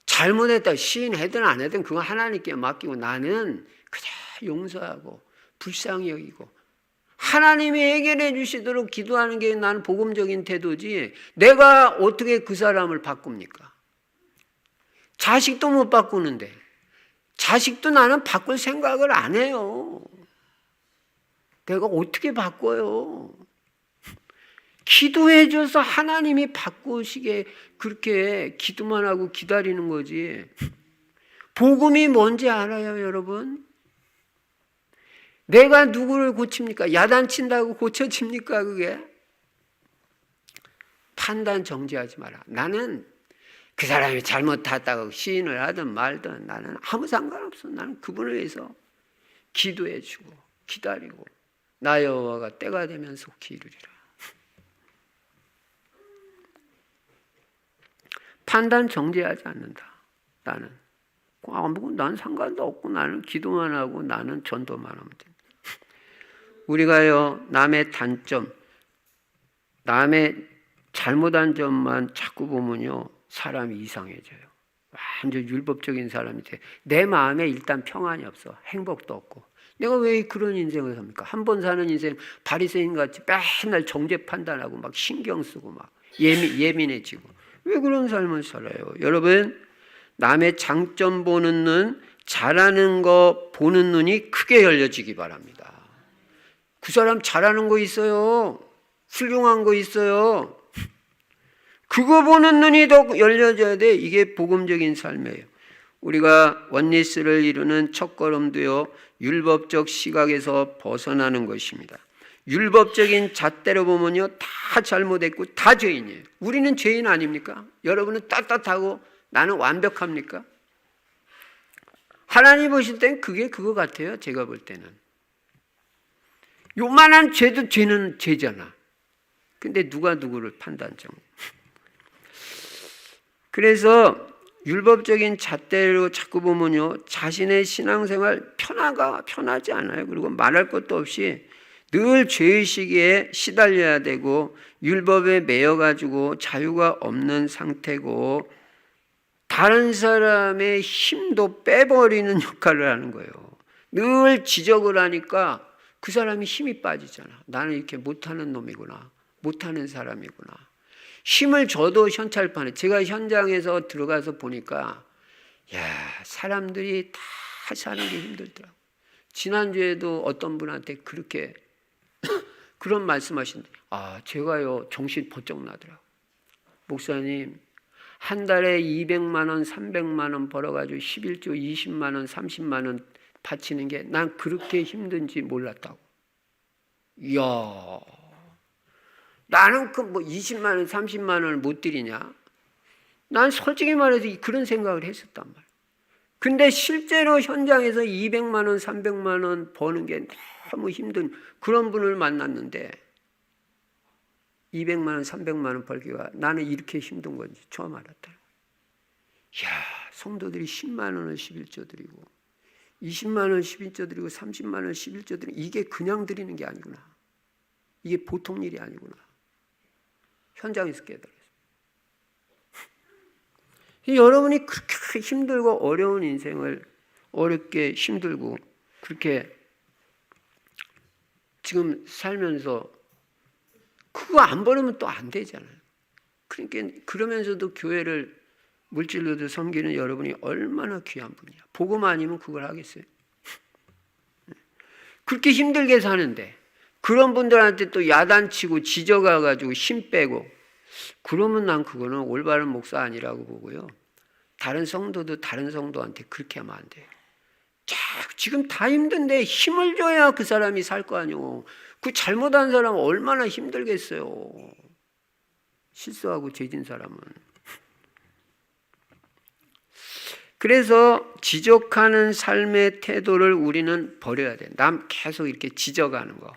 Speaker 1: 잘못했다 시인하든 안 하든 그건 하나님께 맡기고 나는 그냥 용서하고 불쌍히 여기고 하나님이 해결해 주시도록 기도하는 게 나는 복음적인 태도지 내가 어떻게 그 사람을 바꿉니까? 자식도 못 바꾸는데 자식도 나는 바꿀 생각을 안 해요. 내가 어떻게 바꿔요? 기도해 줘서 하나님이 바꾸시게 그렇게 기도만 하고 기다리는 거지. 복음이 뭔지 알아요, 여러분? 내가 누구를 고칩니까? 야단친다고 고쳐집니까, 그게? 판단 정죄하지 마라. 나는 그 사람이 잘못했다고 시인을 하든 말든 나는 아무 상관없어. 나는 그분을 위해서 기도해 주고 기다리고 나 여호와가 때가 되면 속히 이루리라. 판단 정죄하지 않는다. 나는 난 상관도 없고 나는 기도만 하고 나는 전도만 하면 됩니다. 우리가요 남의 단점, 남의 잘못한 점만 자꾸 보면요 사람이 이상해져요. 완전 율법적인 사람이 돼. 내 마음에 일단 평안이 없어. 행복도 없고. 내가 왜 그런 인생을 삽니까? 한 번 사는 인생 바리새인 같이 맨날 정죄 판단하고 막 신경 쓰고 막 예민해지고 왜 그런 삶을 살아요? 여러분 남의 장점 보는 눈, 잘하는 거 보는 눈이 크게 열려지기 바랍니다. 그 사람 잘하는 거 있어요. 훌륭한 거 있어요. 그거 보는 눈이 더 열려져야 돼. 이게 복음적인 삶이에요. 우리가 원리스를 이루는 첫걸음도요 율법적 시각에서 벗어나는 것입니다. 율법적인 잣대로 보면요 다 잘못했고 다 죄인이에요. 우리는 죄인 아닙니까? 여러분은 떳떳하고 나는 완벽합니까? 하나님 보실 땐 그게 그거 같아요. 제가 볼 때는 요만한 죄도 죄는 죄잖아. 근데 누가 누구를 판단정. 그래서 율법적인 잣대로 자꾸 보면요 자신의 신앙생활 편하지 않아요. 그리고 말할 것도 없이 늘 죄의식에 시달려야 되고 율법에 매여가지고 자유가 없는 상태고 다른 사람의 힘도 빼버리는 역할을 하는 거예요. 늘 지적을 하니까 그 사람이 힘이 빠지잖아. 나는 이렇게 못하는 놈이구나. 못하는 사람이구나. 힘을 줘도 현찰판에 제가 현장에서 들어가서 보니까 사람들이 다 사는 게 힘들더라고요. 지난주에도 어떤 분한테 그렇게 그런 말씀하신데 제가요 정신 번쩍 나더라고요. 목사님 한 달에 200만 원 300만 원 벌어가지고 11조 20만 원 30만 원 바치는 게 난 그렇게 힘든지 몰랐다고. 이야, 나는 그 뭐 20만 원 30만 원을 못 드리냐? 난 솔직히 말해서 그런 생각을 했었단 말이야. 근데 실제로 현장에서 200만 원 300만 원 버는 게 너무 힘든 그런 분을 만났는데 200만 원 300만 원 벌기가 나는 이렇게 힘든 건지 처음 알았다. 이야, 성도들이 10만 원을 11조 드리고 20만 원 11조 드리고 30만 원 11조 드리고 이게 그냥 드리는 게 아니구나. 이게 보통 일이 아니구나. 현장에서 깨달았어요. 여러분이 그렇게 힘들고 어려운 인생을 어렵게 힘들고 그렇게 지금 살면서 그거 안 버리면 또 안 되잖아요. 그러니까 그러면서도 교회를 물질로도 섬기는 여러분이 얼마나 귀한 분이야. 복음 아니면 그걸 하겠어요? 그렇게 힘들게 사는데 그런 분들한테 또 야단치고 지져가가지고 힘 빼고 그러면 난 그거는 올바른 목사 아니라고 보고요. 다른 성도도 다른 성도한테 그렇게 하면 안 돼요. 지금 다 힘든데 힘을 줘야 그 사람이 살 거 아니오. 그 잘못한 사람은 얼마나 힘들겠어요. 실수하고 죄진 사람은. 그래서 지적하는 삶의 태도를 우리는 버려야 돼. 남 계속 이렇게 지적하는 거.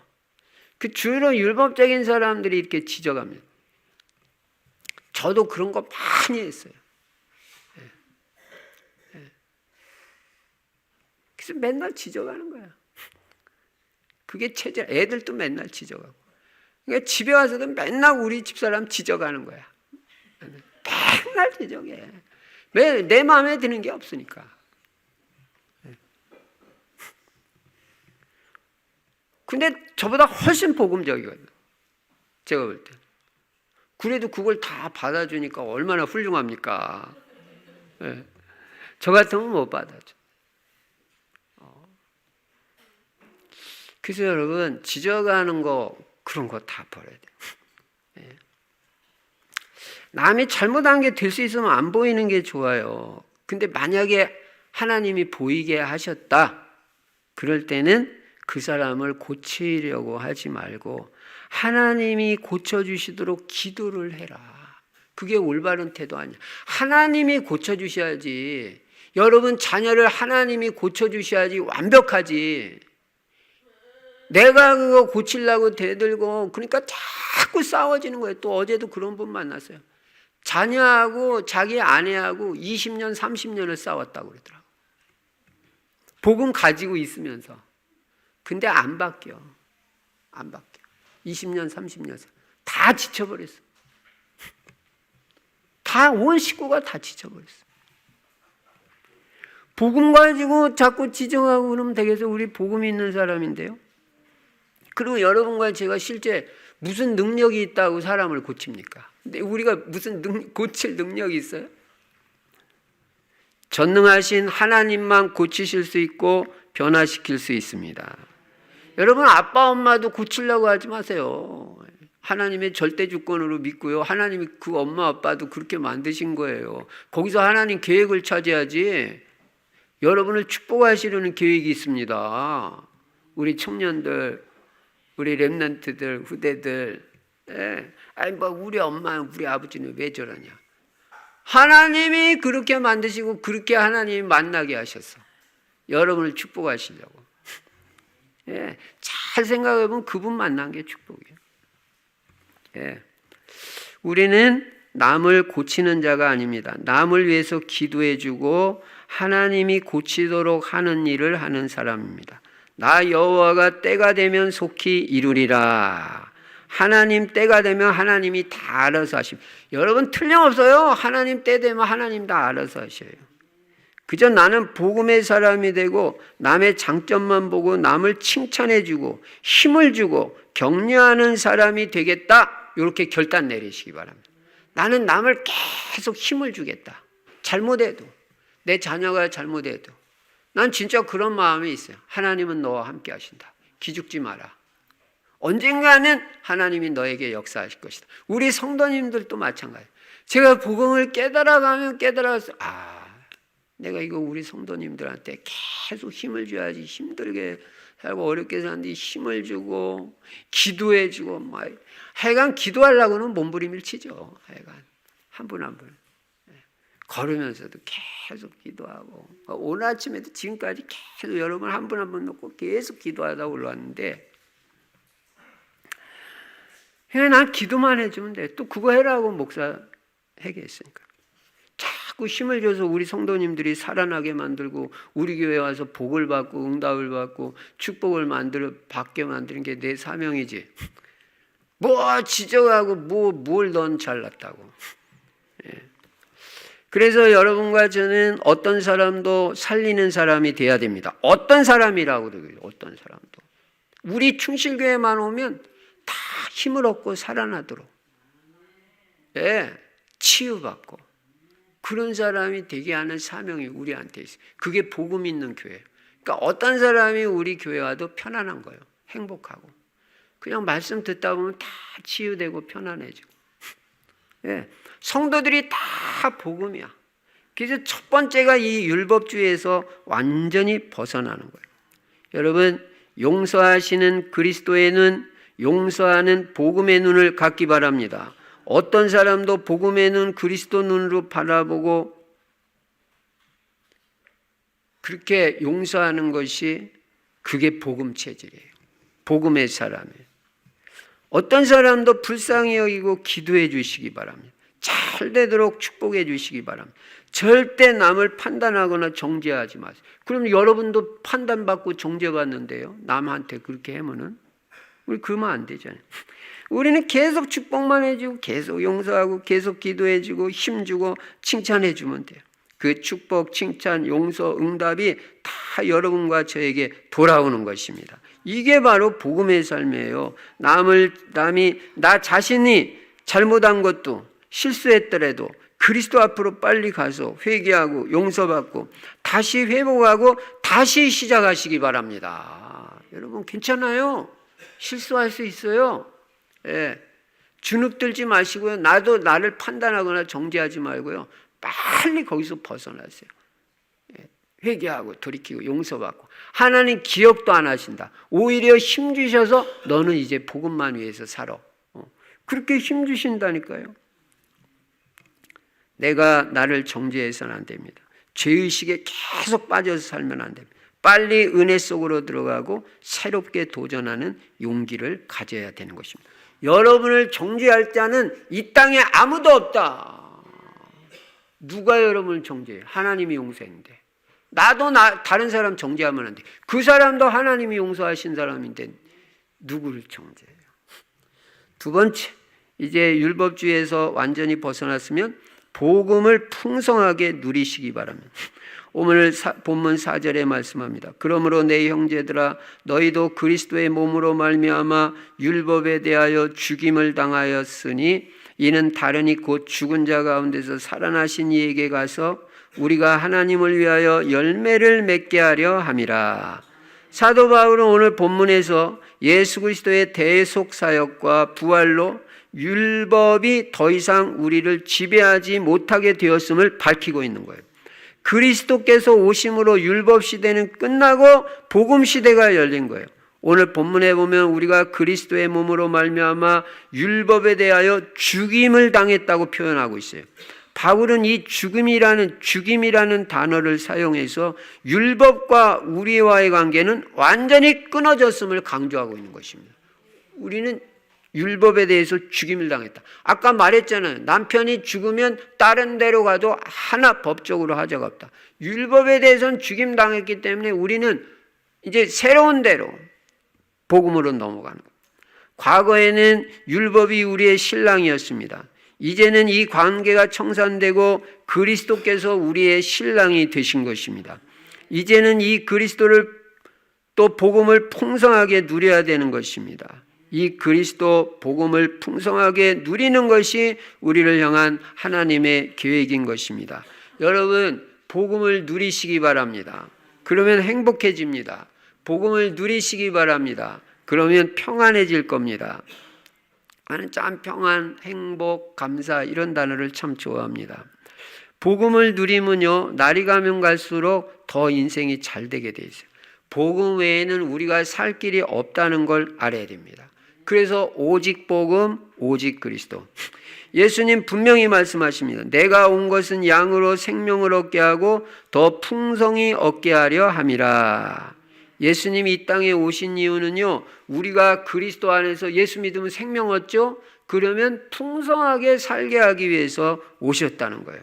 Speaker 1: 그 주로 율법적인 사람들이 이렇게 지적합니다. 저도 그런 거 많이 했어요. 그래서 맨날 지적하는 거야. 그게 체질. 애들도 맨날 지적하고. 그러니까 집에 와서도 맨날 우리 집사람 지적하는 거야. 맨날 지적해. 왜? 내 마음에 드는 게 없으니까. 근데 저보다 훨씬 복음적이거든. 제가 볼 때. 그래도 그걸 다 받아주니까 얼마나 훌륭합니까? 네. 저 같으면 못 받아줘. 그래서 여러분 지적하는 거 그런 거 다 버려야 돼요. 네. 남이 잘못한 게 될 수 있으면 안 보이는 게 좋아요. 근데 만약에 하나님이 보이게 하셨다. 그럴 때는 그 사람을 고치려고 하지 말고 하나님이 고쳐주시도록 기도를 해라. 그게 올바른 태도 아니야. 하나님이 고쳐주셔야지. 여러분 자녀를 하나님이 고쳐주셔야지 완벽하지. 내가 그거 고치려고 대들고 그러니까 자꾸 싸워지는 거예요. 또 어제도 그런 분 만났어요. 자녀하고 자기 아내하고 20년 30년을 싸웠다고 그러더라고요. 복음 가지고 있으면서. 근데 안 바뀌어. 안 바뀌어. 20년 30년 다 지쳐버렸어. 다 온 식구가 다 지쳐버렸어. 복음 가지고 자꾸 지정하고 그러면 되겠어요? 우리 복음이 있는 사람인데요. 그리고 여러분과 제가 실제 무슨 능력이 있다고 사람을 고칩니까? 근데 우리가 무슨 고칠 능력이 있어요? 전능하신 하나님만 고치실 수 있고 변화시킬 수 있습니다. 여러분 아빠 엄마도 고치려고 하지 마세요. 하나님의 절대 주권으로 믿고요. 하나님이 그 엄마 아빠도 그렇게 만드신 거예요. 거기서 하나님 계획을 찾아야지. 여러분을 축복하시려는 계획이 있습니다. 우리 청년들, 우리 렘넌트들, 후대들, 아니 뭐 우리 엄마, 우리 아버지는 왜 저러냐? 하나님이 그렇게 만드시고 그렇게 하나님이 만나게 하셨어. 여러분을 축복하시려고. 잘 생각해보면 그분 만난 게 축복이에요. 우리는 남을 고치는 자가 아닙니다. 남을 위해서 기도해주고 하나님이 고치도록 하는 일을 하는 사람입니다. 나 여호와가 때가 되면 속히 이루리라. 하나님 때가 되면 하나님이 다 알아서 하십니다. 여러분 틀림없어요. 하나님 때 되면 하나님 다 알아서 하셔요. 그저 나는 복음의 사람이 되고 남의 장점만 보고 남을 칭찬해주고 힘을 주고 격려하는 사람이 되겠다. 이렇게 결단 내리시기 바랍니다. 나는 남을 계속 힘을 주겠다. 잘못해도, 내 자녀가 잘못해도. 난 진짜 그런 마음이 있어요. 하나님은 너와 함께 하신다. 기죽지 마라. 언젠가는 하나님이 너에게 역사하실 것이다. 우리 성도님들도 마찬가지예요. 제가 복음을 깨달아가면 깨달아서 내가 이거 우리 성도님들한테 계속 힘을 줘야지. 힘들게 살고 어렵게 사는데 힘을 주고 기도해 주고 하여간 기도하려고는 몸부림을 치죠. 하여간 한 분 한 분 걸으면서도 계속 기도하고 오늘 아침에도 지금까지 계속 여러분 한 분 한 분 놓고 계속 기도하다 올라왔는데 그냥 난 기도만 해주면 돼. 또 그거 해라고 목사 회개했으니까. 자꾸 힘을 줘서 우리 성도님들이 살아나게 만들고 우리 교회 와서 복을 받고 응답을 받고 축복을 받게 만드는 게 내 사명이지. 뭐 지적하고 뭘 넌 잘났다고. 그래서 여러분과 저는 어떤 사람도 살리는 사람이 돼야 됩니다. 어떤 사람이라고 그래요. 어떤 사람도. 우리 충실교회만 오면 다 힘을 얻고 살아나도록 치유받고 그런 사람이 되게 하는 사명이 우리한테 있어요. 그게 복음 있는 교회예요. 그러니까 어떤 사람이 우리 교회 와도 편안한 거예요. 행복하고. 그냥 말씀 듣다 보면 다 치유되고 편안해지고. 성도들이 다 복음이야. 그래서 첫 번째가 이 율법주의에서 완전히 벗어나는 거예요. 여러분, 용서하시는 그리스도에는 용서하는 복음의 눈을 갖기 바랍니다. 어떤 사람도 복음의 눈, 그리스도 눈으로 바라보고 그렇게 용서하는 것이 그게 복음 체질이에요. 복음의 사람이에요. 어떤 사람도 불쌍히 여기고 기도해 주시기 바랍니다. 잘 되도록 축복해 주시기 바랍니다. 절대 남을 판단하거나 정죄하지 마세요. 그럼 여러분도 판단받고 정죄받는데요. 남한테 그렇게 하면은 우리 그러면 안 되잖아요. 우리는 계속 축복만 해주고 계속 용서하고 계속 기도해주고 힘주고 칭찬해주면 돼요. 그 축복, 칭찬, 용서, 응답이 다 여러분과 저에게 돌아오는 것입니다. 이게 바로 복음의 삶이에요. 남이 나 자신이 잘못한 것도 실수했더라도 그리스도 앞으로 빨리 가서 회개하고 용서받고 다시 회복하고 다시 시작하시기 바랍니다. 여러분 괜찮아요. 실수할 수 있어요. 주눅들지 마시고요. 나를 판단하거나 정죄하지 말고요. 빨리 거기서 벗어나세요. 회개하고 돌이키고 용서받고. 하나님 기억도 안 하신다. 오히려 힘주셔서 너는 이제 복음만 위해서 살아. 그렇게 힘주신다니까요. 내가 나를 정죄해서는 안 됩니다. 죄의식에 계속 빠져서 살면 안 됩니다. 빨리 은혜 속으로 들어가고 새롭게 도전하는 용기를 가져야 되는 것입니다. 여러분을 정죄할 자는 이 땅에 아무도 없다. 누가 여러분을 정죄해요? 하나님이 용서했는데. 나도 다른 사람 정죄하면 안 돼. 그 사람도 하나님이 용서하신 사람인데 누구를 정죄해요? 두 번째, 이제 율법주의에서 완전히 벗어났으면 복음을 풍성하게 누리시기 바랍니다. 오늘 본문 4절에 말씀합니다. 그러므로 내 형제들아 너희도 그리스도의 몸으로 말미암아 율법에 대하여 죽임을 당하였으니 이는 다르니 곧 죽은 자 가운데서 살아나신 이에게 가서 우리가 하나님을 위하여 열매를 맺게 하려 함이라. 사도 바울은 오늘 본문에서 예수 그리스도의 대속 사역과 부활로 율법이 더 이상 우리를 지배하지 못하게 되었음을 밝히고 있는 거예요. 그리스도께서 오심으로 율법 시대는 끝나고 복음 시대가 열린 거예요. 오늘 본문에 보면 우리가 그리스도의 몸으로 말미암아 율법에 대하여 죽임을 당했다고 표현하고 있어요. 바울은 이 죽임이라는 단어를 사용해서 율법과 우리와의 관계는 완전히 끊어졌음을 강조하고 있는 것입니다. 우리는 율법에 대해서 죽임을 당했다. 아까 말했잖아요. 남편이 죽으면 다른 데로 가도 하나 법적으로 하자가 없다. 율법에 대해서는 죽임 당했기 때문에 우리는 이제 새로운 데로 복음으로 넘어가는 거예요. 과거에는 율법이 우리의 신랑이었습니다. 이제는 이 관계가 청산되고 그리스도께서 우리의 신랑이 되신 것입니다. 이제는 이 그리스도를 또 복음을 풍성하게 누려야 되는 것입니다. 이 그리스도 복음을 풍성하게 누리는 것이 우리를 향한 하나님의 계획인 것입니다. 여러분, 복음을 누리시기 바랍니다. 그러면 행복해집니다. 복음을 누리시기 바랍니다. 그러면 평안해질 겁니다. 나는 참 평안, 행복, 감사 이런 단어를 참 좋아합니다. 복음을 누리면요, 날이 가면 갈수록 더 인생이 잘 되게 돼 있어요. 복음 외에는 우리가 살 길이 없다는 걸 알아야 됩니다. 그래서 오직 복음, 오직 그리스도. 예수님 분명히 말씀하십니다. 내가 온 것은 양으로 생명을 얻게 하고 더 풍성히 얻게 하려 함이라. 예수님이 이 땅에 오신 이유는요, 우리가 그리스도 안에서 예수 믿으면 생명 얻죠? 그러면 풍성하게 살게 하기 위해서 오셨다는 거예요.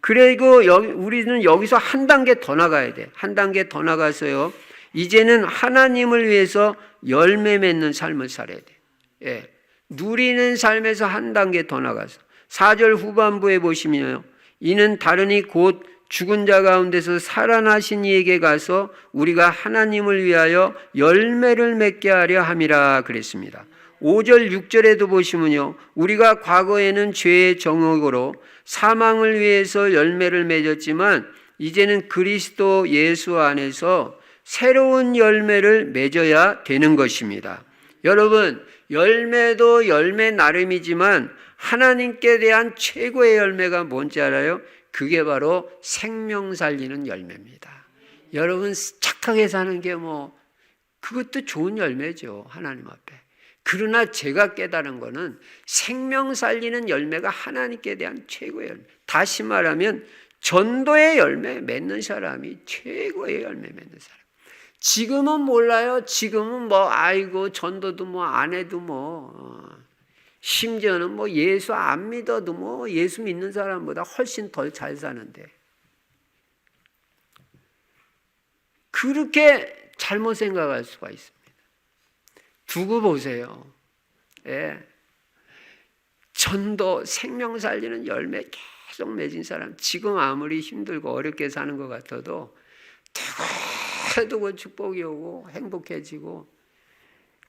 Speaker 1: 그리고 우리는 여기서 한 단계 더 나가야 돼. 한 단계 더 나가서요, 이제는 하나님을 위해서 열매 맺는 삶을 살아야 돼. 예. 누리는 삶에서 한 단계 더 나가서 4절 후반부에 보시면요, 이는 다르니 곧 죽은 자 가운데서 살아나신 이에게 가서 우리가 하나님을 위하여 열매를 맺게 하려 함이라 그랬습니다. 5절 6절에도 보시면요, 우리가 과거에는 죄의 정욕으로 사망을 위해서 열매를 맺었지만 이제는 그리스도 예수 안에서 새로운 열매를 맺어야 되는 것입니다. 여러분, 열매도 열매 나름이지만 하나님께 대한 최고의 열매가 뭔지 알아요? 그게 바로 생명 살리는 열매입니다. 여러분, 착하게 사는 게 그것도 좋은 열매죠, 하나님 앞에. 그러나 제가 깨달은 거는 생명 살리는 열매가 하나님께 대한 최고의 열매. 다시 말하면 전도의 열매 맺는 사람이 최고의 열매 맺는 사람. 지금은 몰라요. 지금은 전도도 안 해도 심지어는 예수 안 믿어도 예수 믿는 사람보다 훨씬 더 잘 사는데, 그렇게 잘못 생각할 수가 있습니다. 두고 보세요. 예. 전도, 생명 살리는 열매 계속 맺은 사람, 지금 아무리 힘들고 어렵게 사는 것 같아도 두고 축복이 오고 행복해지고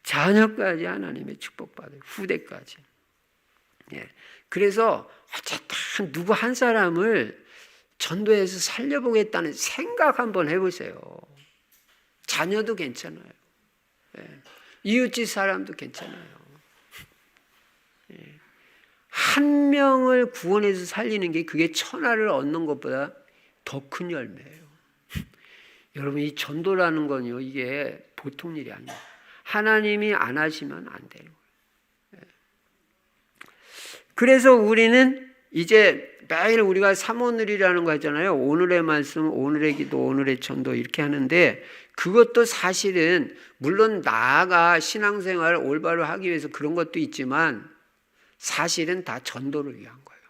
Speaker 1: 자녀까지 하나님의 축복받아요. 후대까지. 예. 그래서 어쨌든 누구 한 사람을 전도해서 살려보겠다는 생각 한번 해보세요. 자녀도 괜찮아요. 예. 이웃집 사람도 괜찮아요. 예. 한 명을 구원해서 살리는 게 그게 천하를 얻는 것보다 더 큰 열매예요. 여러분, 이 전도라는 건요, 이게 보통 일이 아니에요. 하나님이 안 하시면 안 되는 거예요. 그래서 우리는 이제 매일 우리가 삼오늘이라는 거 하잖아요. 오늘의 말씀, 오늘의 기도, 오늘의 전도 이렇게 하는데, 그것도 사실은 물론 나아가 신앙생활을 올바로 하기 위해서 그런 것도 있지만 사실은 다 전도를 위한 거예요.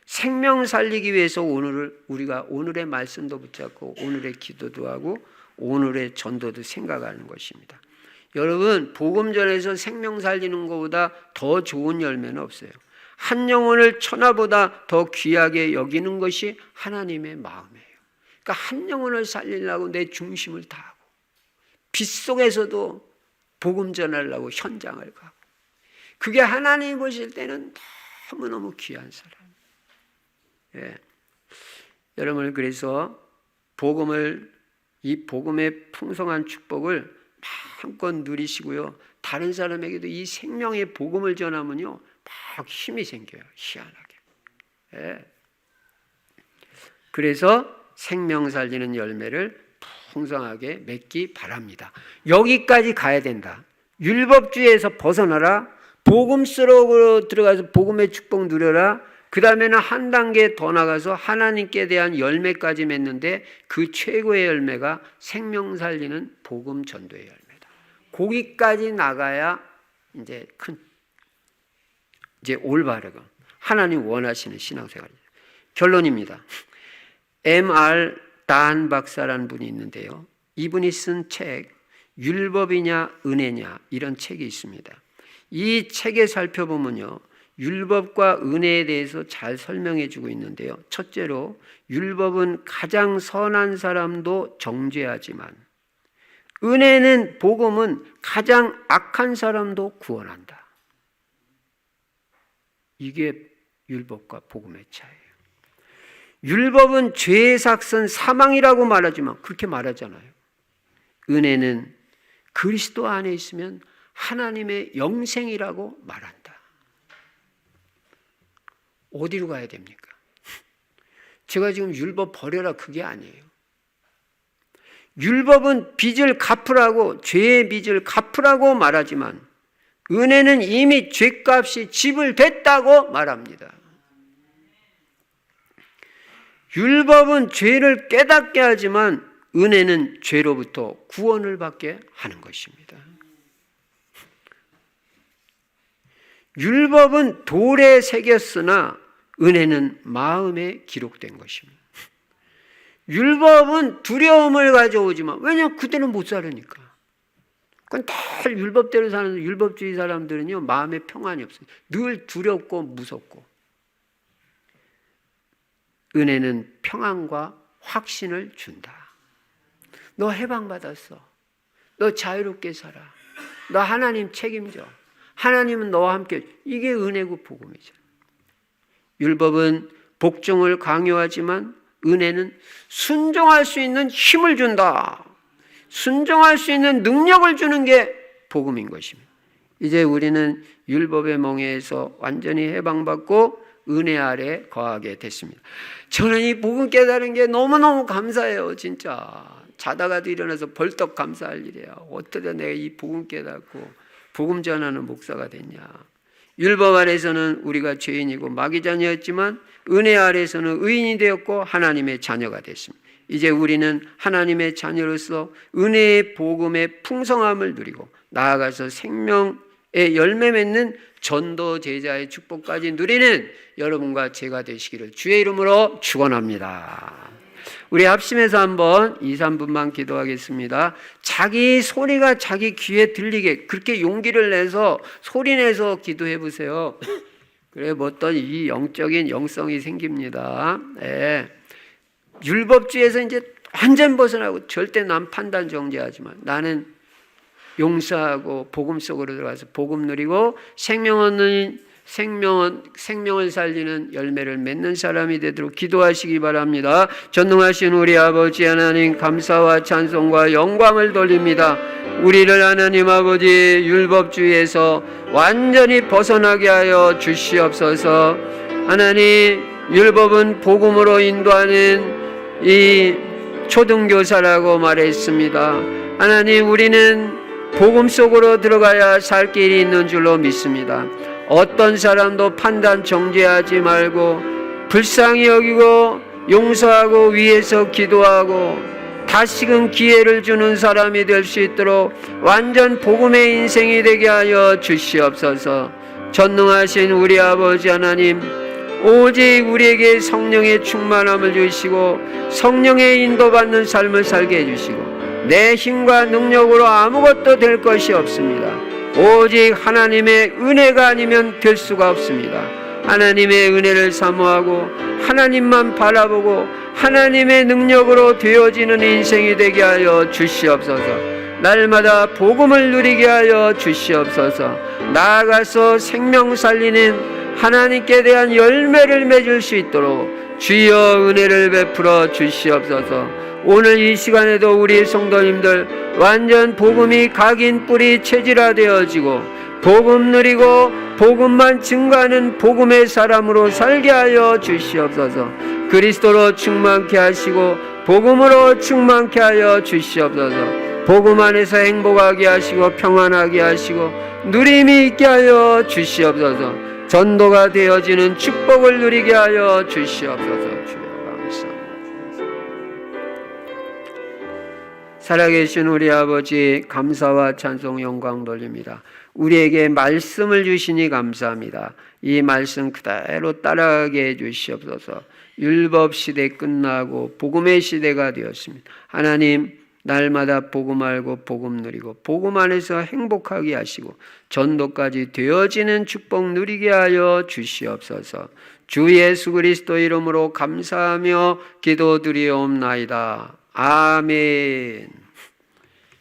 Speaker 1: 생명 살리기 위해서 우리가 오늘의 말씀도 붙잡고 오늘의 기도도 하고 오늘의 전도도 생각하는 것입니다. 여러분, 복음 전에서 생명 살리는 것보다 더 좋은 열매는 없어요. 한 영혼을 천하보다 더 귀하게 여기는 것이 하나님의 마음이에요. 그러니까 한 영혼을 살리려고 내 중심을 다하고 빗속에서도 복음 전하려고 현장을 가고, 그게 하나님 보실 때는 너무너무 귀한 사람. 예. 여러분, 그래서 이 복음의 풍성한 축복을 마음껏 누리시고요, 다른 사람에게도 이 생명의 복음을 전하면요 막 힘이 생겨요. 희한하게. 예. 그래서 생명 살리는 열매를 풍성하게 맺기 바랍니다. 여기까지 가야 된다. 율법주의에서 벗어나라. 복음 속으로 들어가서 복음의 축복 누려라. 그 다음에는 한 단계 더 나가서 하나님께 대한 열매까지 맺는데, 그 최고의 열매가 생명 살리는 복음 전도의 열매다. 거기까지 나가야 이제 올바르고 하나님 원하시는 신앙생활입니다. 결론입니다. M.R. 단 박사라는 분이 있는데요, 이분이 쓴 책 율법이냐 은혜냐 이런 책이 있습니다. 이 책에 살펴보면요, 율법과 은혜에 대해서 잘 설명해 주고 있는데요, 첫째로 율법은 가장 선한 사람도 정죄하지만 은혜는, 복음은 가장 악한 사람도 구원한다. 이게 율법과 복음의 차이예요. 율법은 죄의 삭선 사망이라고 말하지만 그렇게 말하잖아요. 은혜는 그리스도 안에 있으면 하나님의 영생이라고 말한다. 어디로 가야 됩니까? 제가 지금 율법 버려라 그게 아니에요. 율법은 빚을 갚으라고, 죄의 빚을 갚으라고 말하지만 은혜는 이미 죄값이 지불됐다고 말합니다. 율법은 죄를 깨닫게 하지만 은혜는 죄로부터 구원을 받게 하는 것입니다. 율법은 돌에 새겼으나 은혜는 마음에 기록된 것입니다. 율법은 두려움을 가져오지만, 왜냐하면 그대로 못 살으니까. 그건 다 율법대로 사는 율법주의 사람들은요, 마음에 평안이 없어요. 늘 두렵고 무섭고. 은혜는 평안과 확신을 준다. 너 해방받았어. 너 자유롭게 살아. 너 하나님 책임져. 하나님은 너와 함께. 이게 은혜고 복음이죠. 율법은 복종을 강요하지만 은혜는 순종할 수 있는 힘을 준다. 순종할 수 있는 능력을 주는 게 복음인 것입니다. 이제 우리는 율법의 멍에에서 완전히 해방받고 은혜 아래 거하게 됐습니다. 저는 이 복음 깨달은 게 너무너무 감사해요. 진짜 자다가도 일어나서 벌떡 감사할 일이에요. 어떻게 내가 이 복음 깨닫고 복음 전하는 목사가 됐냐. 율법 아래서는 우리가 죄인이고 마귀 자녀였지만 은혜 아래서는 의인이 되었고 하나님의 자녀가 됐습니다. 이제 우리는 하나님의 자녀로서 은혜의 복음의 풍성함을 누리고 나아가서 생명의 열매 맺는 전도 제자의 축복까지 누리는 여러분과 제가 되시기를 주의 이름으로 축원합니다. 우리 합심해서 한번 2, 3분만 기도하겠습니다. 자기 소리가 자기 귀에 들리게 그렇게 용기를 내서 소리내서 기도해 보세요. 그래 뭐 어떤 이 영적인 영성이 생깁니다. 네. 율법주의에서 이제 완전 벗어나고 절대 남 판단 정죄하지만 나는 용서하고 복음 속으로 들어가서 복음 누리고 생명을 살리는 열매를 맺는 사람이 되도록 기도하시기 바랍니다. 전능하신 우리 아버지 하나님, 감사와 찬송과 영광을 돌립니다. 우리를 하나님 아버지 율법주의에서 완전히 벗어나게 하여 주시옵소서. 하나님, 율법은 복음으로 인도하는 이 초등교사라고 말했습니다. 하나님, 우리는 복음 속으로 들어가야 살 길이 있는 줄로 믿습니다. 어떤 사람도 판단 정죄하지 말고 불쌍히 여기고 용서하고 위에서 기도하고 다시금 기회를 주는 사람이 될 수 있도록 완전 복음의 인생이 되게 하여 주시옵소서. 전능하신 우리 아버지 하나님, 오직 우리에게 성령의 충만함을 주시고 성령의 인도받는 삶을 살게 해주시고 내 힘과 능력으로 아무것도 될 것이 없습니다. 오직 하나님의 은혜가 아니면 될 수가 없습니다. 하나님의 은혜를 사모하고 하나님만 바라보고 하나님의 능력으로 되어지는 인생이 되게 하여 주시옵소서. 날마다 복음을 누리게 하여 주시옵소서. 나아가서 생명 살리는 하나님께 대한 열매를 맺을 수 있도록 주여 은혜를 베풀어 주시옵소서. 오늘 이 시간에도 우리 성도님들 완전 복음이 각인 뿌리 체질화되어지고 복음 누리고 복음만 증거하는 복음의 사람으로 살게 하여 주시옵소서. 그리스도로 충만케 하시고 복음으로 충만케 하여 주시옵소서. 복음 안에서 행복하게 하시고 평안하게 하시고 누림이 있게 하여 주시옵소서. 전도가 되어지는 축복을 누리게 하여 주시옵소서. 살아계신 우리 아버지, 감사와 찬송 영광 돌립니다. 우리에게 말씀을 주시니 감사합니다. 이 말씀 그대로 따라가게 해주시옵소서. 율법 시대 끝나고 복음의 시대가 되었습니다. 하나님, 날마다 복음 알고 복음 누리고 복음 안에서 행복하게 하시고 전도까지 되어지는 축복 누리게 하여 주시옵소서. 주 예수 그리스도 이름으로 감사하며 기도드리옵나이다. 아멘.